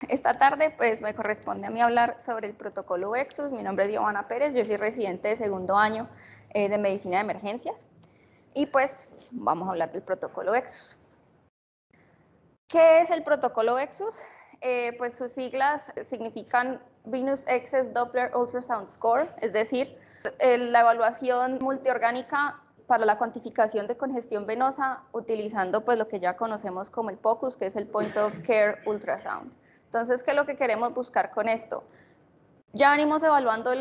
Esta tarde pues me corresponde a mí hablar sobre el protocolo VEXUS. Mi nombre es Giovanna Pérez, yo soy residente de segundo año de Medicina de Emergencias y pues vamos a hablar del protocolo VEXUS. ¿Qué es el protocolo VEXUS? Pues sus siglas significan Venous Excess Doppler Ultrasound Score, es decir, la evaluación multiorgánica para la cuantificación de congestión venosa utilizando pues lo que ya conocemos como el POCUS, que es el Point of Care Ultrasound. Entonces, ¿qué es lo que queremos buscar con esto? Ya venimos evaluando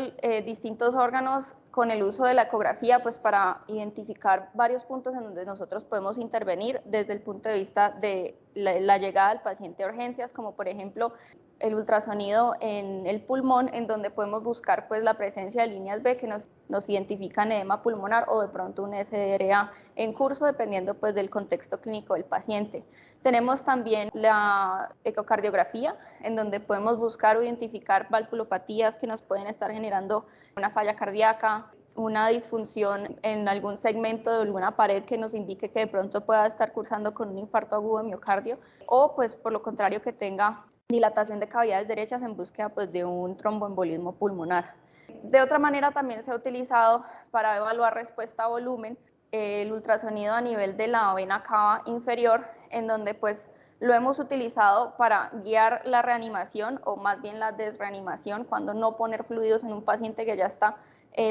distintos órganos con el uso de la ecografía pues para identificar varios puntos en donde nosotros podemos intervenir desde el punto de vista de la llegada del paciente a urgencias, como por ejemplo el ultrasonido en el pulmón, en donde podemos buscar pues la presencia de líneas B que nos identifican edema pulmonar o de pronto un SDRA en curso, dependiendo pues del contexto clínico del paciente. Tenemos también la ecocardiografía, en donde podemos buscar o identificar valvulopatías que nos pueden estar generando una falla cardíaca, una disfunción en algún segmento de alguna pared que nos indique que de pronto pueda estar cursando con un infarto agudo de miocardio, o pues por lo contrario que tenga dilatación de cavidades derechas en búsqueda pues, de un tromboembolismo pulmonar. De otra manera también se ha utilizado para evaluar respuesta a volumen el ultrasonido a nivel de la vena cava inferior, en donde pues lo hemos utilizado para guiar la reanimación o más bien la desreanimación cuando no poner fluidos en un paciente que ya está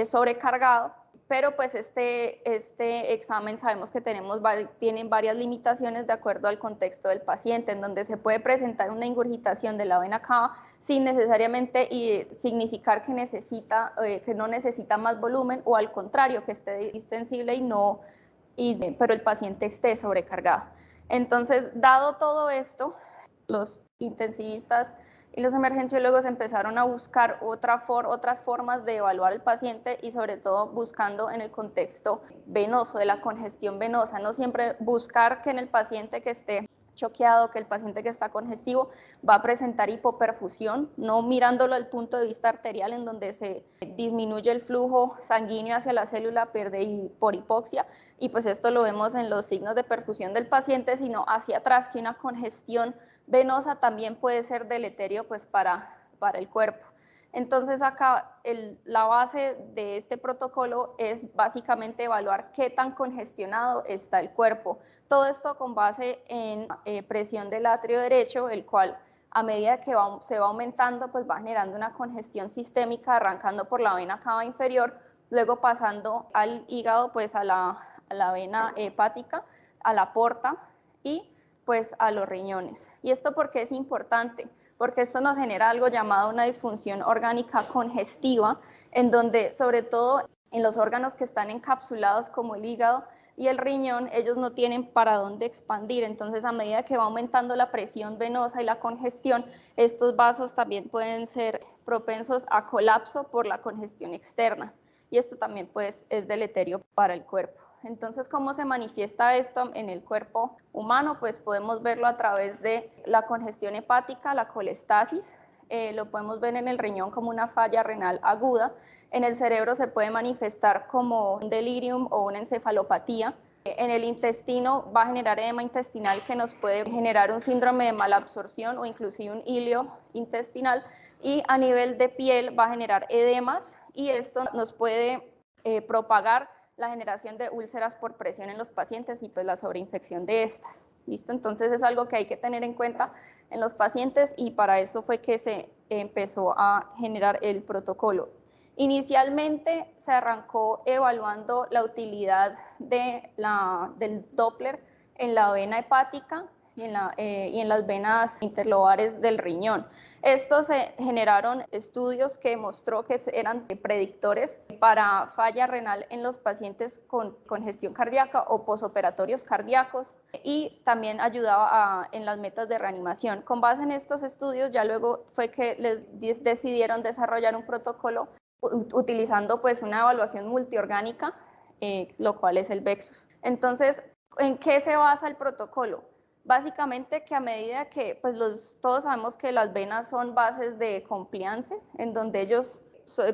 sobrecargado, pero pues este examen sabemos que tienen varias limitaciones de acuerdo al contexto del paciente, en donde se puede presentar una ingurgitación de la vena cava sin necesariamente significar que no necesita más volumen, o al contrario, que esté distensible pero el paciente esté sobrecargado. Entonces, dado todo esto, los intensivistas y los emergenciólogos empezaron a buscar otras formas de evaluar al paciente y sobre todo buscando en el contexto venoso, de la congestión venosa, no siempre buscar que en el paciente que esté choqueado, que el paciente que está congestivo va a presentar hipoperfusión, no mirándolo desde el punto de vista arterial, en donde se disminuye el flujo sanguíneo hacia la célula por hipoxia, y pues esto lo vemos en los signos de perfusión del paciente, sino hacia atrás, que una congestión venosa también puede ser deleterio pues para el cuerpo. Entonces acá la base de este protocolo es básicamente evaluar qué tan congestionado está el cuerpo. Todo esto con base en presión del atrio derecho, el cual a medida que se va aumentando pues va generando una congestión sistémica, arrancando por la vena cava inferior, luego pasando al hígado, pues a la vena hepática, a la porta y pues a los riñones. ¿Y esto por qué es importante? Porque esto nos genera algo llamado una disfunción orgánica congestiva, en donde sobre todo en los órganos que están encapsulados como el hígado y el riñón, ellos no tienen para dónde expandir. Entonces, a medida que va aumentando la presión venosa y la congestión, estos vasos también pueden ser propensos a colapso por la congestión externa, y esto también pues es deleterio para el cuerpo. Entonces, ¿cómo se manifiesta esto en el cuerpo humano? Pues podemos verlo a través de la congestión hepática, la colestasis, lo podemos ver en el riñón como una falla renal aguda, en el cerebro se puede manifestar como un delirium o una encefalopatía, en el intestino va a generar edema intestinal que nos puede generar un síndrome de malabsorción o inclusive un hilio intestinal, y a nivel de piel va a generar edemas, y esto nos puede propagar la generación de úlceras por presión en los pacientes y pues la sobreinfección de estas. ¿Listo? Entonces es algo que hay que tener en cuenta en los pacientes, y para eso fue que se empezó a generar el protocolo. Inicialmente se arrancó evaluando la utilidad del Doppler en la vena hepática y en las venas interlobales del riñón. Estos se generaron estudios que mostró que eran predictores para falla renal en los pacientes con congestión cardíaca o posoperatorios cardíacos, y también ayudaba en las metas de reanimación. Con base en estos estudios ya luego fue que decidieron desarrollar un protocolo utilizando pues una evaluación multiorgánica, lo cual es el VEXUS. Entonces, ¿en qué se basa el protocolo? Básicamente que a medida que pues todos sabemos que las venas son bases de compliance, en donde ellos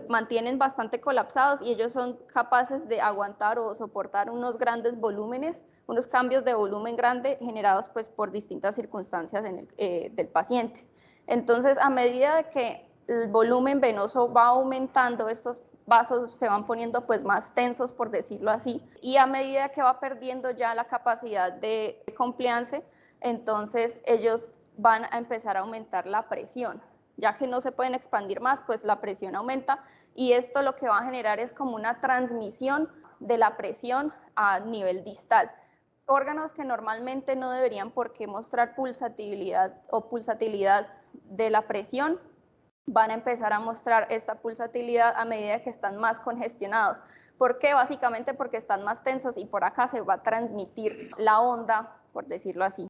mantienen bastante colapsados y ellos son capaces de aguantar o soportar unos grandes volúmenes, unos cambios de volumen grande generados pues por distintas circunstancias del paciente. Entonces, a medida de que el volumen venoso va aumentando, estos vasos se van poniendo pues más tensos, por decirlo así, y a medida que va perdiendo ya la capacidad de compliance, entonces ellos van a empezar a aumentar la presión. Ya que no se pueden expandir más, pues la presión aumenta, y esto lo que va a generar es como una transmisión de la presión a nivel distal. Órganos que normalmente no deberían por qué mostrar pulsatilidad o pulsatilidad de la presión, van a empezar a mostrar esta pulsatilidad a medida que están más congestionados. ¿Por qué? Básicamente porque están más tensos y por acá se va a transmitir la onda, por decirlo así.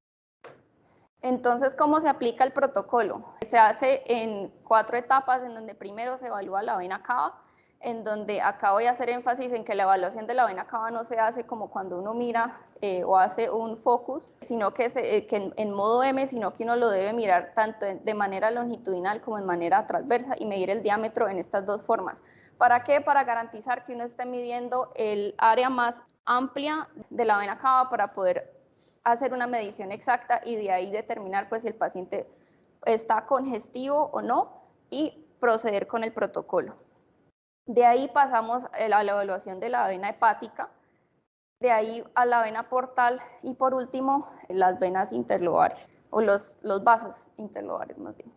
Entonces, ¿cómo se aplica el protocolo? Se hace en 4 etapas, en donde primero se evalúa la vena cava, en donde acá voy a hacer énfasis en que la evaluación de la vena cava no se hace como cuando uno mira o hace un focus, sino que, en modo M, sino que uno lo debe mirar tanto de manera longitudinal como en manera transversa y medir el diámetro en estas dos formas. ¿Para qué? Para garantizar que uno esté midiendo el área más amplia de la vena cava para poder hacer una medición exacta y de ahí determinar pues si el paciente está congestivo o no y proceder con el protocolo. De ahí pasamos a la evaluación de la vena hepática, de ahí a la vena portal y por último las venas interlobares o los vasos interlobares más bien.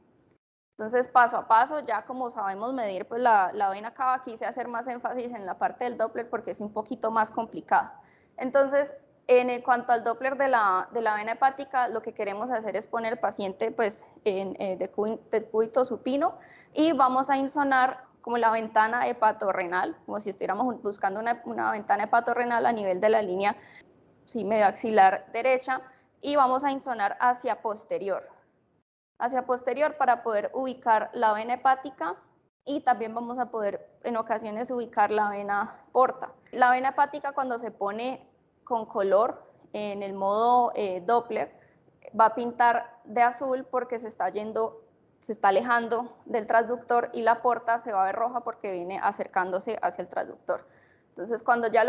Entonces, paso a paso, ya como sabemos medir pues la vena cava, quise hacer más énfasis en la parte del Doppler porque es un poquito más complicada. Entonces, en cuanto al Doppler de la vena hepática, lo que queremos hacer es poner al paciente pues, en decúbito supino y vamos a insonar como la ventana hepatorrenal, como si estuviéramos buscando una ventana hepatorrenal a nivel de la línea medioaxilar derecha, y vamos a insonar hacia posterior para poder ubicar la vena hepática, y también vamos a poder en ocasiones ubicar la vena porta. La vena hepática, cuando se pone con color en el modo Doppler, va a pintar de azul porque se está alejando del transductor, y la porta se va a ver roja porque viene acercándose hacia el transductor. Entonces, cuando ya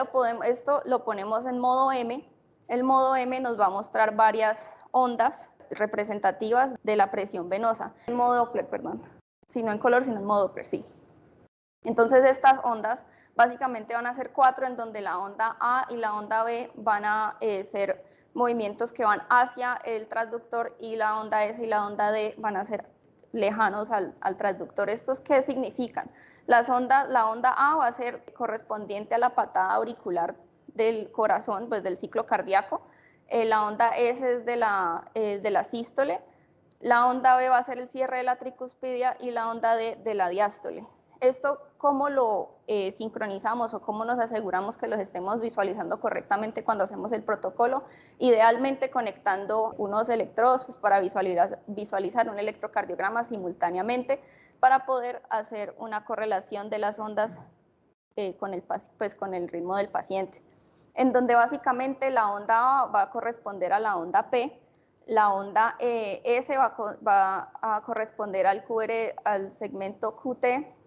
esto lo ponemos en modo M, el modo M nos va a mostrar varias ondas representativas de la presión venosa, en modo Doppler, perdón, si no en color, sino en modo Doppler, sí. Entonces, estas ondas básicamente van a ser 4, en donde la onda A y la onda B van a ser movimientos que van hacia el transductor, y la onda S y la onda D van a ser lejanos al transductor. ¿Estos qué significan? La onda A va a ser correspondiente a la patada auricular del corazón, pues del ciclo cardíaco. La onda S es de la sístole, la onda B va a ser el cierre de la tricuspidia y la onda D de la diástole. Esto, ¿cómo lo sincronizamos o cómo nos aseguramos que los estemos visualizando correctamente cuando hacemos el protocolo? Idealmente conectando unos electrodos pues, para visualizar un electrocardiograma simultáneamente, para poder hacer una correlación de las ondas con el ritmo del paciente, en donde básicamente la onda A va a corresponder a la onda P, la onda S va a corresponder al segmento QT,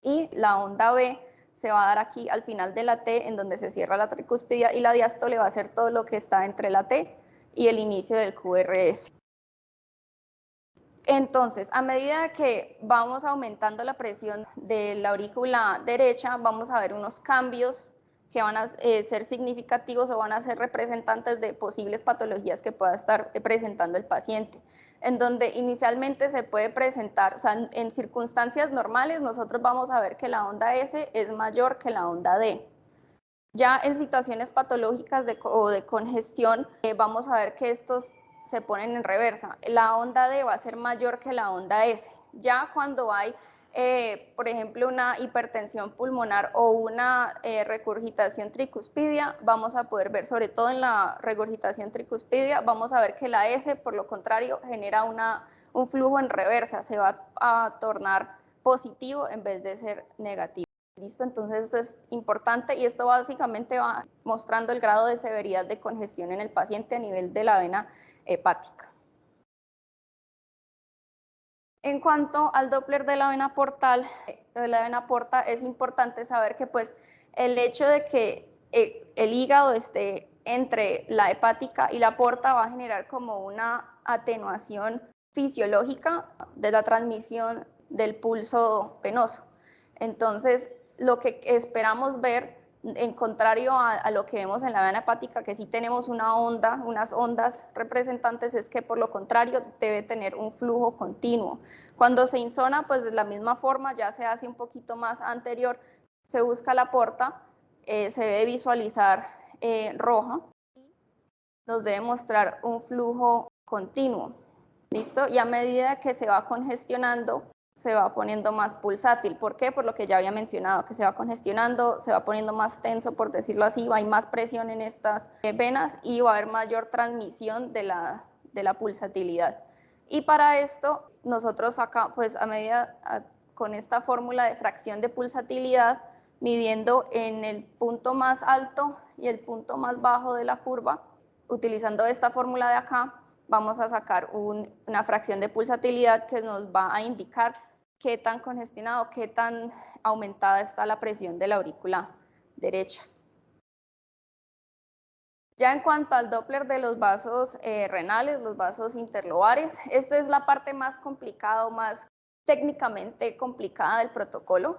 y la onda B se va a dar aquí al final de la T, en donde se cierra la tricuspidia, y la diástole va a ser todo lo que está entre la T y el inicio del QRS. Entonces, a medida que vamos aumentando la presión de la aurícula derecha, vamos a ver unos cambios que van a ser significativos o van a ser representantes de posibles patologías que pueda estar presentando el paciente, en donde inicialmente se puede presentar, o sea, en circunstancias normales nosotros vamos a ver que la onda S es mayor que la onda D. Ya en situaciones patológicas o de congestión, vamos a ver que estos se ponen en reversa. La onda D va a ser mayor que la onda S. Ya cuando hay, por ejemplo, una hipertensión pulmonar o una regurgitación tricuspidia, vamos a poder ver, sobre todo en la regurgitación tricuspidia, vamos a ver que la S, por lo contrario, genera un flujo en reversa, se va a tornar positivo en vez de ser negativo. ¿Listo? Entonces esto es importante, y esto básicamente va mostrando el grado de severidad de congestión en el paciente a nivel de la vena hepática. En cuanto al Doppler de la vena portal, es importante saber que pues el hecho de que el hígado esté entre la hepática y la porta va a generar como una atenuación fisiológica de la transmisión del pulso venoso. Entonces, lo que esperamos ver, en contrario a lo que vemos en la vena hepática, que sí tenemos unas ondas representantes, es que por lo contrario debe tener un flujo continuo. Cuando se insona, pues de la misma forma, ya se hace un poquito más anterior, se busca la porta, se debe visualizar roja, nos debe mostrar un flujo continuo, ¿listo? Y a medida que se va congestionando, se va poniendo más pulsátil. ¿Por qué? Por lo que ya había mencionado, que se va congestionando, se va poniendo más tenso, por decirlo así, hay más presión en estas venas y va a haber mayor transmisión de la pulsatilidad. Y para esto, nosotros acá, pues con esta fórmula de fracción de pulsatilidad, midiendo en el punto más alto y el punto más bajo de la curva, utilizando esta fórmula de acá, vamos a sacar una fracción de pulsatilidad que nos va a indicar qué tan congestionado, qué tan aumentada está la presión de la aurícula derecha. Ya en cuanto al Doppler de los vasos renales, los vasos interlobares, esta es la parte más complicada, más técnicamente complicada del protocolo,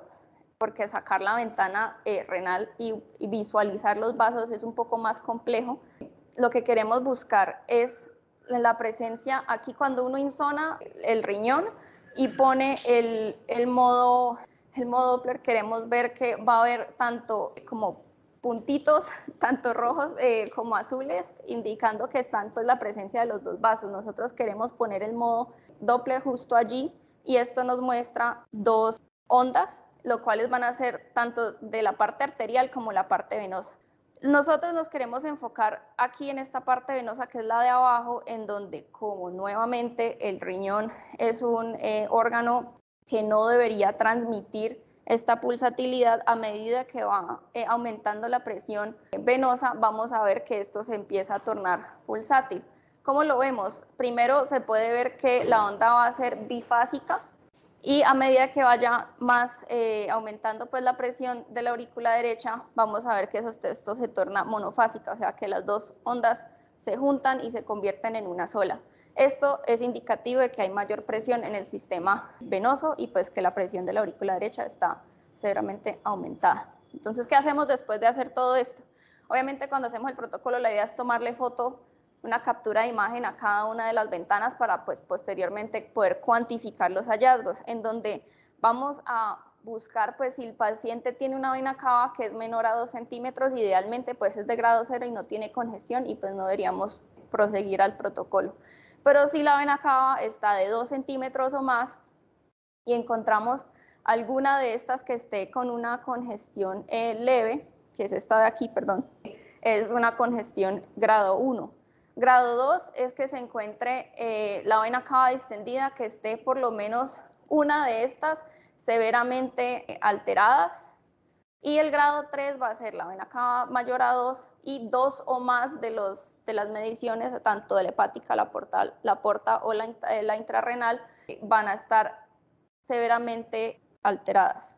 porque sacar la ventana renal y visualizar los vasos es un poco más complejo. Lo que queremos buscar es la presencia, aquí cuando uno insona el riñón y pone el modo Doppler, queremos ver que va a haber tanto como puntitos, tanto rojos como azules, indicando que están pues la presencia de los dos vasos. Nosotros queremos poner el modo Doppler justo allí y esto nos muestra dos ondas, lo cuales van a ser tanto de la parte arterial como la parte venosa. Nosotros nos queremos enfocar aquí en esta parte venosa, que es la de abajo, en donde, como nuevamente el riñón es un órgano que no debería transmitir esta pulsatilidad, a medida que va aumentando la presión venosa, vamos a ver que esto se empieza a tornar pulsátil. ¿Cómo lo vemos? Primero se puede ver que la onda va a ser bifásica, y a medida que vaya más aumentando pues la presión de la aurícula derecha, vamos a ver que esto se torna monofásica, o sea que las dos ondas se juntan y se convierten en una sola. Esto es indicativo de que hay mayor presión en el sistema venoso y pues que la presión de la aurícula derecha está severamente aumentada. Entonces, ¿qué hacemos después de hacer todo esto? Obviamente cuando hacemos el protocolo la idea es tomarle foto, una captura de imagen a cada una de las ventanas para pues posteriormente poder cuantificar los hallazgos, en donde vamos a buscar pues si el paciente tiene una vena cava que es menor a 2 centímetros, idealmente pues es de grado 0 y no tiene congestión y pues no deberíamos proseguir al protocolo. Pero si la vena cava está de 2 centímetros o más y encontramos alguna de estas que esté con una congestión leve, que es esta de aquí, perdón, es una congestión grado 1. Grado 2 es que se encuentre la vena cava distendida, que esté por lo menos una de estas severamente alteradas. Y el grado 3 va a ser la vena cava mayor a 2 y 2 o más de las mediciones, tanto de la hepática, la porta o la intrarrenal, van a estar severamente alteradas.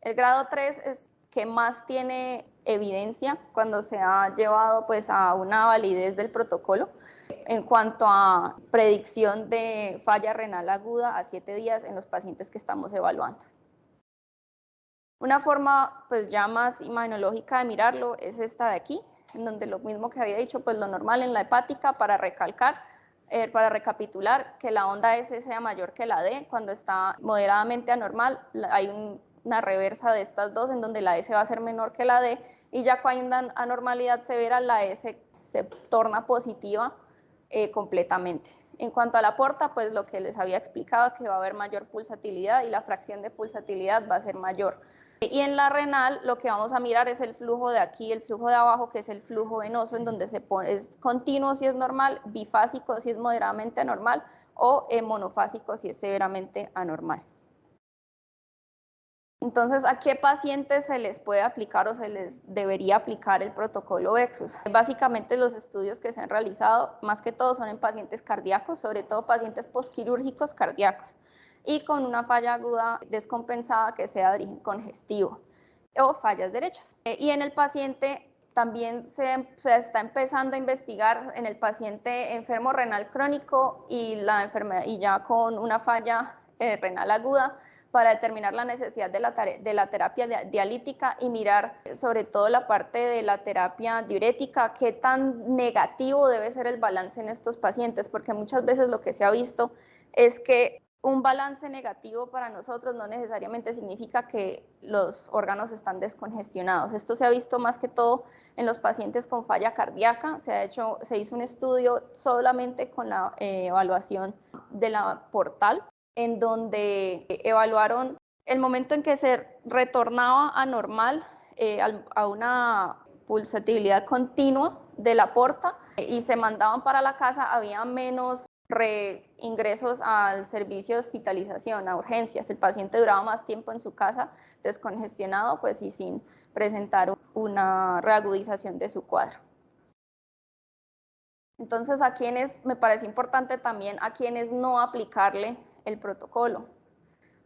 El grado 3 es que más tiene evidencia cuando se ha llevado pues a una validez del protocolo en cuanto a predicción de falla renal aguda a 7 días en los pacientes que estamos evaluando. Una forma pues ya más imanológica de mirarlo es esta de aquí, en donde lo mismo que había dicho, pues lo normal en la hepática, para recapitular, que la onda S sea mayor que la D. Cuando está moderadamente anormal hay una reversa de estas dos, en donde la S va a ser menor que la D, y ya cuando hay una anormalidad severa, la S se torna positiva completamente. En cuanto a la porta, pues lo que les había explicado, que va a haber mayor pulsatilidad y la fracción de pulsatilidad va a ser mayor. Y en la renal lo que vamos a mirar es el flujo de aquí, el flujo de abajo, que es el flujo venoso, en donde es continuo si es normal, bifásico si es moderadamente anormal, o monofásico si es severamente anormal. Entonces, ¿a qué pacientes se les puede aplicar o se les debería aplicar el protocolo VEXUS? Básicamente los estudios que se han realizado, más que todo, son en pacientes cardíacos, sobre todo pacientes posquirúrgicos cardíacos, y con una falla aguda descompensada que sea de origen congestivo o fallas derechas. Y en el paciente También se está empezando a investigar en el paciente enfermo renal crónico y la enfermedad y ya con una falla renal aguda para determinar la necesidad de la terapia dialítica y mirar sobre todo la parte de la terapia diurética, qué tan negativo debe ser el balance en estos pacientes, porque muchas veces lo que se ha visto es que un balance negativo para nosotros no necesariamente significa que los órganos están descongestionados. Esto se ha visto más que todo en los pacientes con falla cardíaca. Se hizo un estudio solamente con la evaluación de la portal, en donde evaluaron el momento en que se retornaba a normal, a una pulsatividad continua de la porta y se mandaban para la casa, había menos reingresos al servicio de hospitalización, a urgencias. El paciente duraba más tiempo en su casa descongestionado, pues y sin presentar una reagudización de su cuadro. Entonces, me parece importante también a quienes no aplicarle el protocolo,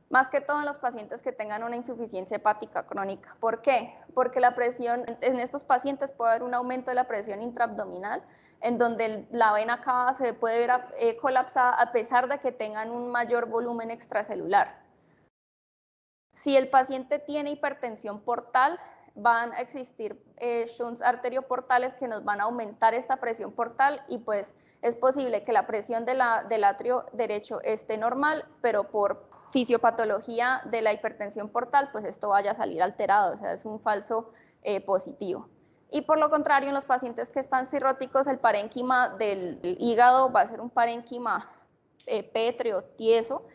más que todo en los pacientes que tengan una insuficiencia hepática crónica. ¿Por qué? Porque la presión, en estos pacientes puede haber un aumento de la presión intraabdominal, en donde la vena cava se puede ver colapsada a pesar de que tengan un mayor volumen extracelular. Si el paciente tiene hipertensión portal, van a existir shunts arterioportales que nos van a aumentar esta presión portal y pues es posible que la presión del atrio derecho esté normal, pero por fisiopatología de la hipertensión portal, pues esto vaya a salir alterado, o sea, es un falso positivo. Y por lo contrario, en los pacientes que están cirróticos, el parénquima del hígado va a ser un parénquima pétreo, tieso,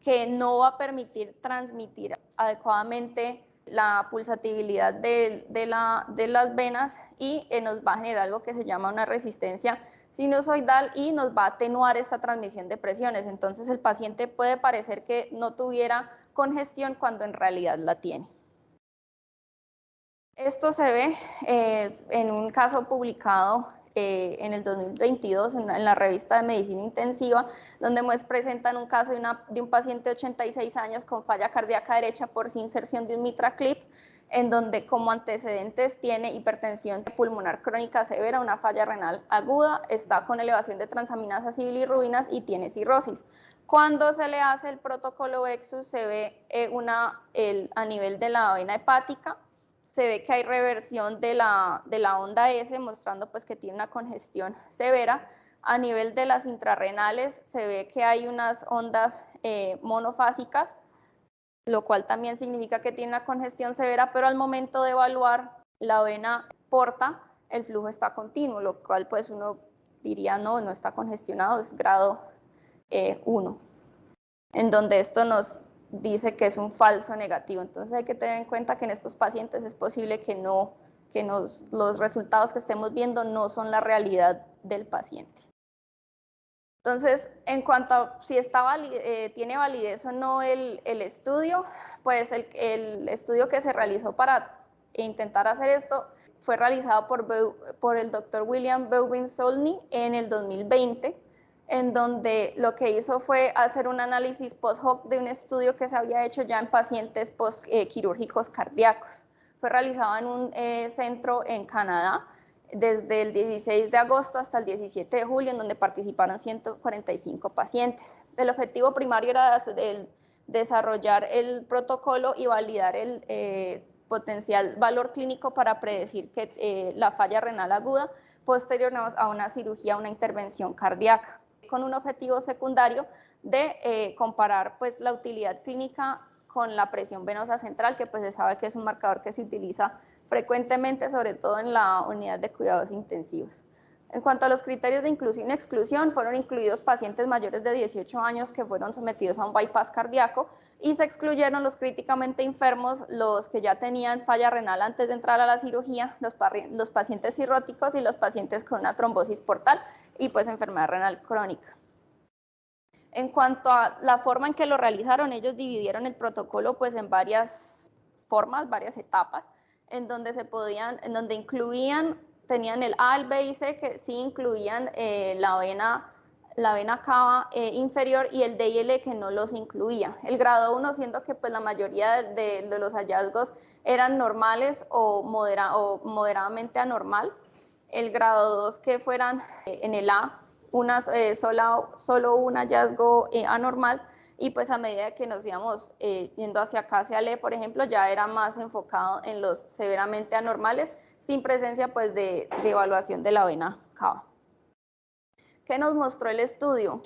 que no va a permitir transmitir adecuadamente la pulsatividad de las venas y nos va a generar algo que se llama una resistencia sinusoidal y nos va a atenuar esta transmisión de presiones. Entonces el paciente puede parecer que no tuviera congestión cuando en realidad la tiene. Esto se ve en un caso publicado en el 2022 en la revista de Medicina Intensiva, donde presentan un caso de un paciente de 86 años con falla cardíaca derecha por inserción de un MitraClip, en donde como antecedentes tiene hipertensión pulmonar crónica severa, una falla renal aguda, está con elevación de transaminasas y bilirrubinas y tiene cirrosis. Cuando se le hace el protocolo VEXUS se ve a nivel de la vena hepática, se ve que hay reversión de la onda S, mostrando pues que tiene una congestión severa. A nivel de las intrarrenales se ve que hay unas ondas monofásicas, lo cual también significa que tiene una congestión severa, pero al momento de evaluar la vena porta, el flujo está continuo, lo cual pues uno diría no está congestionado, es grado 1, en donde esto nos dice que es un falso negativo. Entonces hay que tener en cuenta que en estos pacientes es posible que los resultados que estemos viendo no son la realidad del paciente. Entonces, en cuanto a si tiene validez o no el estudio, pues el estudio que se realizó para intentar hacer esto fue realizado por el doctor William Beubin-Solney en el 2020, en donde lo que hizo fue hacer un análisis post-hoc de un estudio que se había hecho ya en pacientes quirúrgicos cardíacos. Fue realizado en un centro en Canadá desde el 16 de agosto hasta el 17 de julio, en donde participaron 145 pacientes. El objetivo primario era desarrollar el protocolo y validar el potencial valor clínico para predecir que la falla renal aguda posterior a una cirugía, una intervención cardíaca, con un objetivo secundario de comparar pues, la utilidad clínica con la presión venosa central, que pues se sabe que es un marcador que se utiliza frecuentemente, sobre todo en la unidad de cuidados intensivos. En cuanto a los criterios de inclusión y exclusión, fueron incluidos pacientes mayores de 18 años que fueron sometidos a un bypass cardíaco y se excluyeron los críticamente enfermos, los que ya tenían falla renal antes de entrar a la cirugía, los pacientes cirróticos y los pacientes con una trombosis portal y pues enfermedad renal crónica. En cuanto a la forma en que lo realizaron, ellos dividieron el protocolo pues en varias formas, varias etapas, en donde tenían el A, el B y C, que sí incluían la vena la vena cava inferior, y el D y el E que no los incluía. El grado 1 siendo que pues la mayoría de los hallazgos eran normales o moderadamente anormal. El grado 2 que fueran en el A, solo un hallazgo anormal, y pues a medida que nos íbamos yendo hacia acá, hacia el E, por ejemplo, ya era más enfocado en los severamente anormales, sin presencia pues de evaluación de la vena cava. ¿Qué nos mostró el estudio?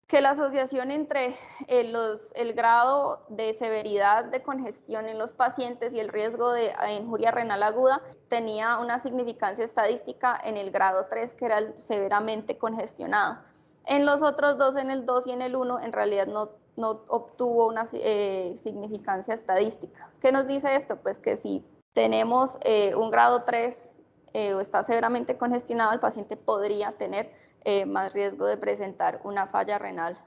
Que la asociación entre el grado de severidad de congestión en los pacientes y el riesgo de injuria renal aguda tenía una significancia estadística en el grado 3, que era el severamente congestionado. En los otros dos, en el 2 y en el 1, en realidad no obtuvo una significancia estadística. ¿Qué nos dice esto? Pues que si tenemos un grado 3 o está severamente congestionado, el paciente podría tener más riesgo de presentar una falla renal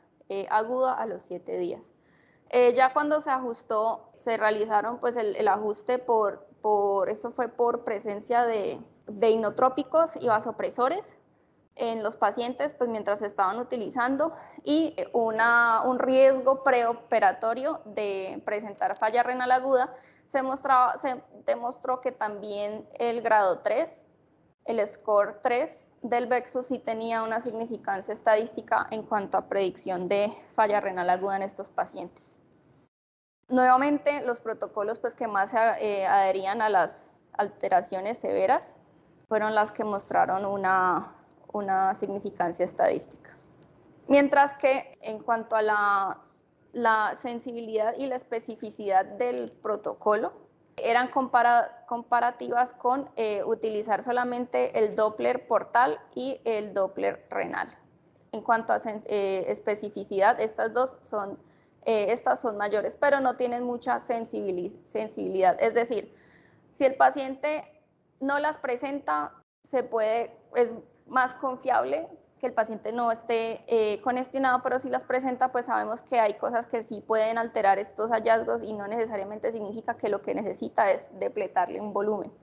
aguda a los 7 días. Ya cuando se ajustó, se realizaron pues el ajuste eso fue por presencia de inotrópicos y vasopresores en los pacientes pues mientras se estaban utilizando, y un riesgo preoperatorio de presentar falla renal aguda. Se demostró que también el grado 3, el score 3 del VEXUS, sí tenía una significancia estadística en cuanto a predicción de falla renal aguda en estos pacientes. Nuevamente, los protocolos pues, que más se adherían a las alteraciones severas fueron las que mostraron una significancia estadística. Mientras que en cuanto a la sensibilidad y la especificidad del protocolo, eran comparativas con utilizar solamente el Doppler portal y el Doppler renal. En cuanto a especificidad, estas son mayores, pero no tienen mucha sensibilidad. Es decir, si el paciente no las presenta, es más confiable que el paciente no esté congestionado, pero si las presenta, pues sabemos que hay cosas que sí pueden alterar estos hallazgos y no necesariamente significa que lo que necesita es depletarle un volumen.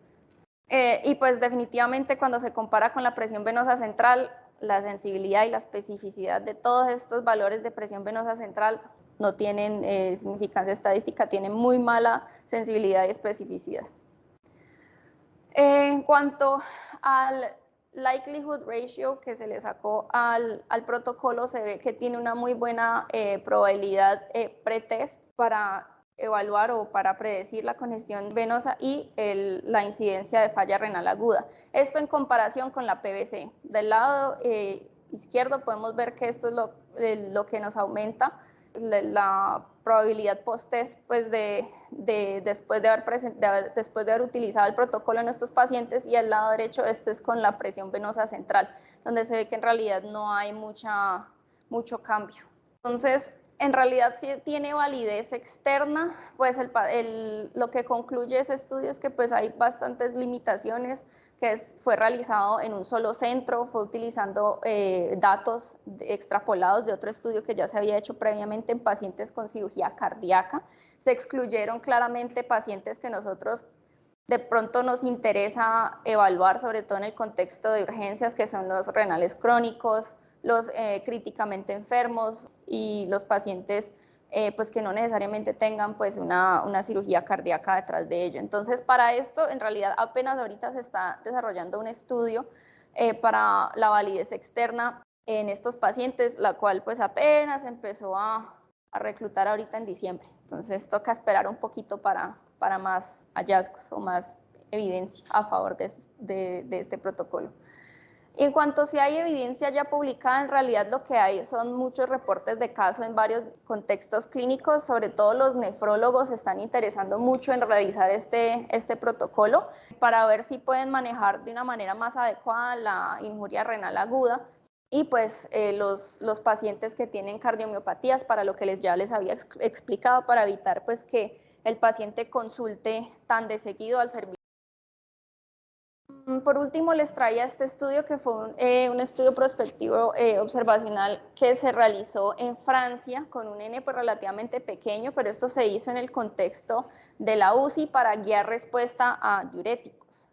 Y pues definitivamente cuando se compara con la presión venosa central, la sensibilidad y la especificidad de todos estos valores de presión venosa central no tienen significancia estadística, tienen muy mala sensibilidad y especificidad. En cuanto al likelihood ratio que se le sacó al protocolo, se ve que tiene una muy buena probabilidad pretest para evaluar o para predecir la congestión venosa y la incidencia de falla renal aguda. Esto en comparación con la PVC. Del lado izquierdo podemos ver que esto es lo que nos aumenta la probabilidad post-test pues después de haber utilizado el protocolo en estos pacientes, y al lado derecho este es con la presión venosa central, donde se ve que en realidad no hay mucho cambio. Entonces, en realidad sí tiene validez externa, pues lo que concluye ese estudio es que pues hay bastantes limitaciones, que fue realizado en un solo centro, fue utilizando datos extrapolados de otro estudio que ya se había hecho previamente en pacientes con cirugía cardíaca. Se excluyeron claramente pacientes que nosotros de pronto nos interesa evaluar, sobre todo en el contexto de urgencias, que son los renales crónicos, los críticamente enfermos y los pacientes pues que no necesariamente tengan pues una cirugía cardíaca detrás de ello. Entonces, para esto, en realidad, apenas ahorita se está desarrollando un estudio para la validez externa en estos pacientes, la cual pues apenas empezó a reclutar ahorita en diciembre. Entonces, toca esperar un poquito para más hallazgos o más evidencia a favor de este protocolo. Y en cuanto si hay evidencia ya publicada, en realidad lo que hay son muchos reportes de caso en varios contextos clínicos. Sobre todo los nefrólogos se están interesando mucho en realizar este protocolo para ver si pueden manejar de una manera más adecuada la injuria renal aguda, y pues los pacientes que tienen cardiomiopatías, para lo que ya les había explicado, para evitar pues que el paciente consulte tan de seguido al servicio. Por último, les traía este estudio, que fue un estudio prospectivo observacional que se realizó en Francia con un N pues, relativamente pequeño, pero esto se hizo en el contexto de la UCI para guiar respuesta a diuréticos.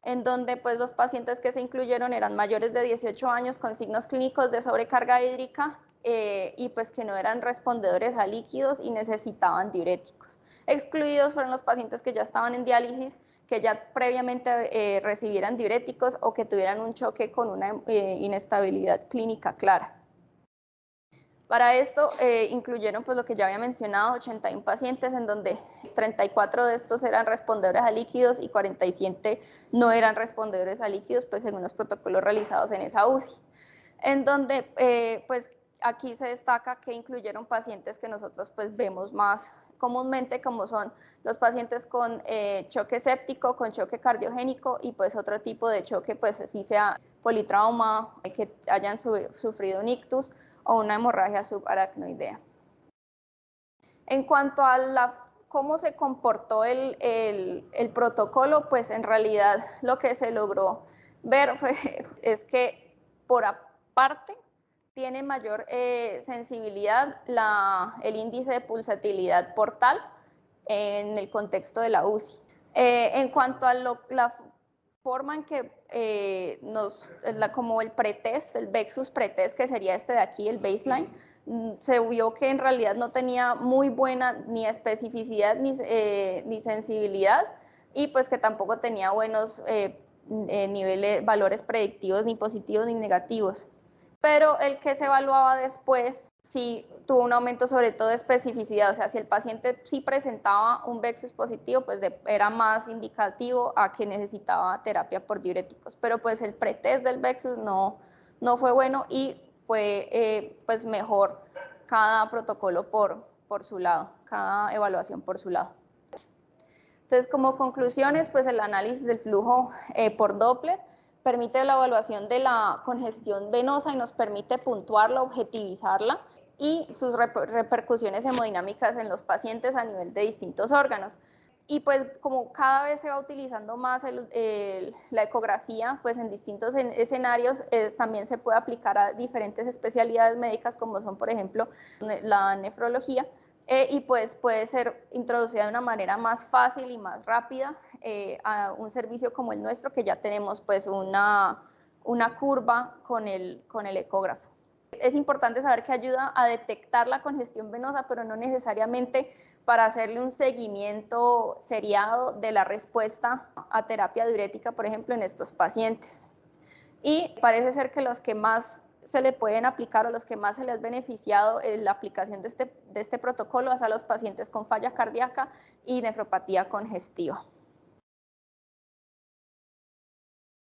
en donde pues los pacientes que se incluyeron eran mayores de 18 años con signos clínicos de sobrecarga hídrica y pues que no eran respondedores a líquidos y necesitaban diuréticos. Excluidos fueron los pacientes que ya estaban en diálisis, que ya previamente recibieran diuréticos o que tuvieran un choque con una inestabilidad clínica clara. Para esto incluyeron pues lo que ya había mencionado, 81 pacientes en donde 34 de estos eran respondedores a líquidos y 47 no eran respondedores a líquidos, pues según los protocolos realizados en esa UCI. En donde pues aquí se destaca que incluyeron pacientes que nosotros pues vemos más comúnmente, como son los pacientes con choque séptico, con choque cardiogénico y pues otro tipo de choque, pues si sea politrauma, que hayan sufrido un ictus o una hemorragia subaracnoidea. En cuanto a cómo se comportó el protocolo, pues en realidad lo que se logró ver es que por aparte tiene mayor sensibilidad el índice de pulsatilidad portal en el contexto de la UCI. En cuanto a la forma en que como el pretest, el Vexus pretest, que sería este de aquí, el baseline, se vio que en realidad no tenía muy buena ni especificidad ni sensibilidad y pues que tampoco tenía buenos valores predictivos ni positivos ni negativos. Pero el que se evaluaba después sí tuvo un aumento sobre todo de especificidad, o sea, si el paciente sí presentaba un Vexus positivo, pues era más indicativo a que necesitaba terapia por diuréticos, pero pues el pretest del Vexus no fue bueno y fue pues mejor cada protocolo por su lado, cada evaluación por su lado. Entonces, como conclusiones, pues el análisis del flujo por Doppler permite la evaluación de la congestión venosa y nos permite puntuarla, objetivizarla y sus repercusiones hemodinámicas en los pacientes a nivel de distintos órganos. Y pues como cada vez se va utilizando más la ecografía, pues en distintos escenarios también se puede aplicar a diferentes especialidades médicas como son, por ejemplo, la nefrología. Y pues puede ser introducida de una manera más fácil y más rápida a un servicio como el nuestro, que ya tenemos pues una curva con el ecógrafo. Es importante saber que ayuda a detectar la congestión venosa, pero no necesariamente para hacerle un seguimiento seriado de la respuesta a terapia diurética, por ejemplo, en estos pacientes. Y parece ser que los que más se le pueden aplicar o los que más se les ha beneficiado en la aplicación de este protocolo es a los pacientes con falla cardíaca y nefropatía congestiva.